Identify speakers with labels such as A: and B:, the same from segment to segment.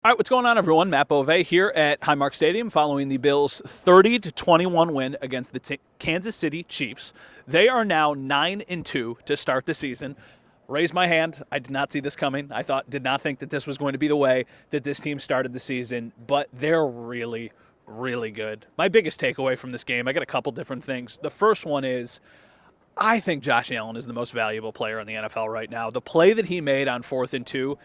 A: All right, what's going on, everyone? Matt Bove here at Highmark Stadium following the Bills' 30-21 win against the Kansas City Chiefs. They are now 9-2 to start the season. Raise my hand. I did not see this coming. Did not think that this was going to be the way that this team started the season, but they're really, really good. My biggest takeaway from this game, I got a couple different things. The first one is I think Josh Allen is the most valuable player in the NFL right now. The play that he made on 4th and 2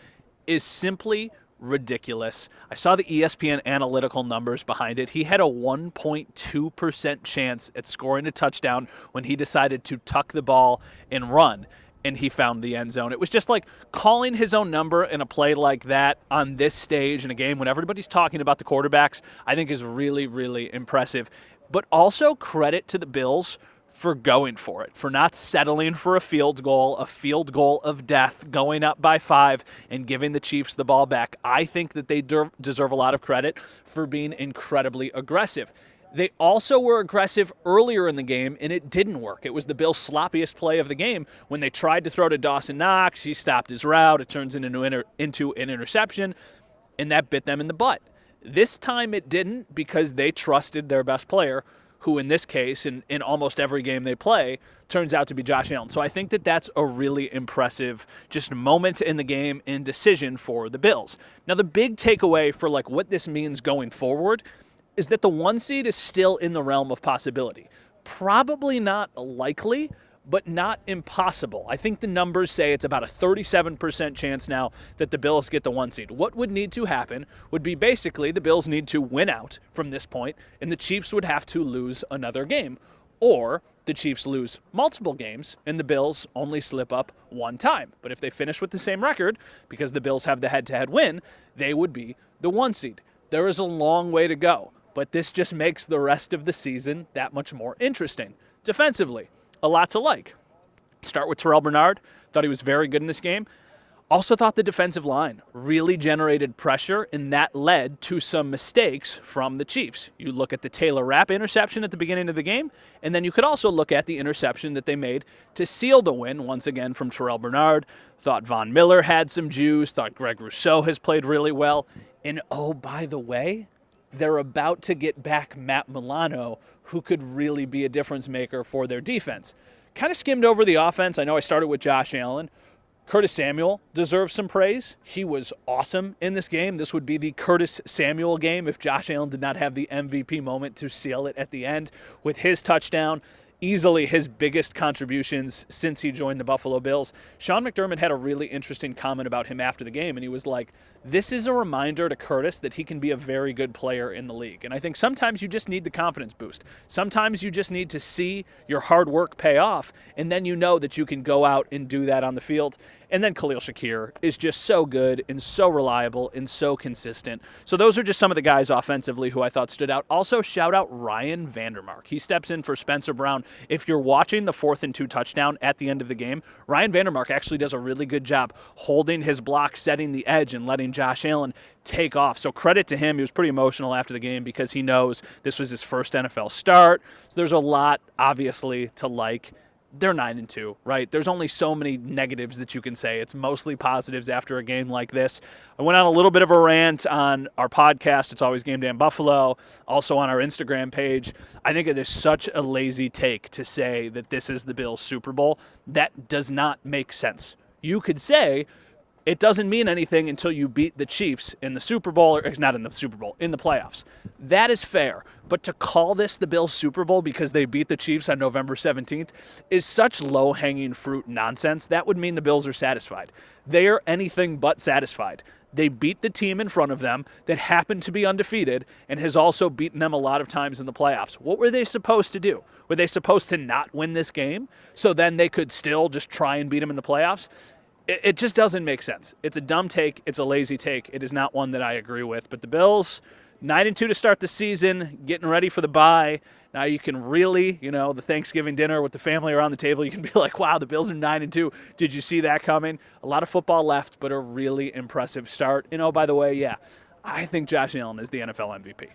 A: is simply ridiculous. I saw the ESPN analytical numbers behind it. He had a 1.2% chance at scoring a touchdown when he decided to tuck the ball and run, and he found the end zone. It was just like calling his own number in a play like that on this stage in a game when everybody's talking about the quarterbacks, I think is really, really impressive. But also credit to the Bills for going for it, for not settling for a field goal of death, going up by 5 and giving the Chiefs the ball back. I think that they deserve a lot of credit for being incredibly aggressive. They also were aggressive earlier in the game, and it didn't work. It was the Bills' sloppiest play of the game when they tried to throw to Dawson Knox. He stopped his route. It turns into an interception, and that bit them in the butt. This time it didn't because they trusted their best player, who in this case, in almost every game they play, turns out to be Josh Allen. So I think that that's a really impressive just moment in the game and decision for the Bills. Now the big takeaway for like what this means going forward is that the 1 seed is still in the realm of possibility. Probably not likely, but not impossible. I think the numbers say it's about a 37% chance now that the Bills get the 1 seed. What would need to happen would be basically the Bills need to win out from this point, and the Chiefs would have to lose another game. Or the Chiefs lose multiple games, and the Bills only slip up one time. But if they finish with the same record, because the Bills have the head-to-head win, they would be the 1 seed. There is a long way to go, but this just makes the rest of the season that much more interesting. Defensively, a lot to like. Start with Terrell Bernard. Thought he was very good in this game. Also thought the defensive line really generated pressure, and that led to some mistakes from the Chiefs. You look at the Taylor Rapp interception at the beginning of the game, and then you could also look at the interception that they made to seal the win, once again from Terrell Bernard. Thought Von Miller had some juice. Thought Greg Rousseau has played really well. And oh, by the way, they're about to get back Matt Milano, who could really be a difference maker for their defense. Kind of skimmed over the offense. I know I started with Josh Allen. Curtis Samuel deserves some praise. He was awesome in this game. This would be the Curtis Samuel game if Josh Allen did not have the MVP moment to seal it at the end with his touchdown. Easily his biggest contributions since he joined the Buffalo Bills. Sean McDermott had a really interesting comment about him after the game, and he was like, this is a reminder to Curtis that he can be a very good player in the league. And I think sometimes you just need the confidence boost. Sometimes you just need to see your hard work pay off, and then you know that you can go out and do that on the field. And then Khalil Shakir is just so good and so reliable and so consistent. So those are just some of the guys offensively who I thought stood out. Also, shout out Ryan Vandermark. He steps in for Spencer Brown. If you're watching the 4th and 2 touchdown at the end of the game, Ryan Vandermark actually does a really good job holding his block, setting the edge, and letting Josh Allen take off. So credit to him. He was pretty emotional after the game because he knows this was his first NFL start. So there's a lot, obviously, to like. They're 9-2, right? There's only so many negatives that you can say. It's mostly positives after a game like this. I went on a little bit of a rant on our podcast. It's Always Game Day in Buffalo. Also on our Instagram page. I think it is such a lazy take to say that this is the Bills' Super Bowl. That does not make sense. You could say it doesn't mean anything until you beat the Chiefs in the Super Bowl, or not in the Super Bowl, in the playoffs. That is fair. But to call this the Bills' Super Bowl because they beat the Chiefs on November 17th is such low-hanging fruit nonsense. That would mean the Bills are satisfied. They are anything but satisfied. They beat the team in front of them that happened to be undefeated and has also beaten them a lot of times in the playoffs. What were they supposed to do? Were they supposed to not win this game so then they could still just try and beat them in the playoffs? It just doesn't make sense. It's a dumb take. It's a lazy take. It is not one that I agree with. But the Bills, 9-2 to start the season, getting ready for the bye. Now you can really, the Thanksgiving dinner with the family around the table, you can be like, wow, the Bills are 9-2. Did you see that coming? A lot of football left, but a really impressive start. And oh, by the way, yeah, I think Josh Allen is the NFL MVP.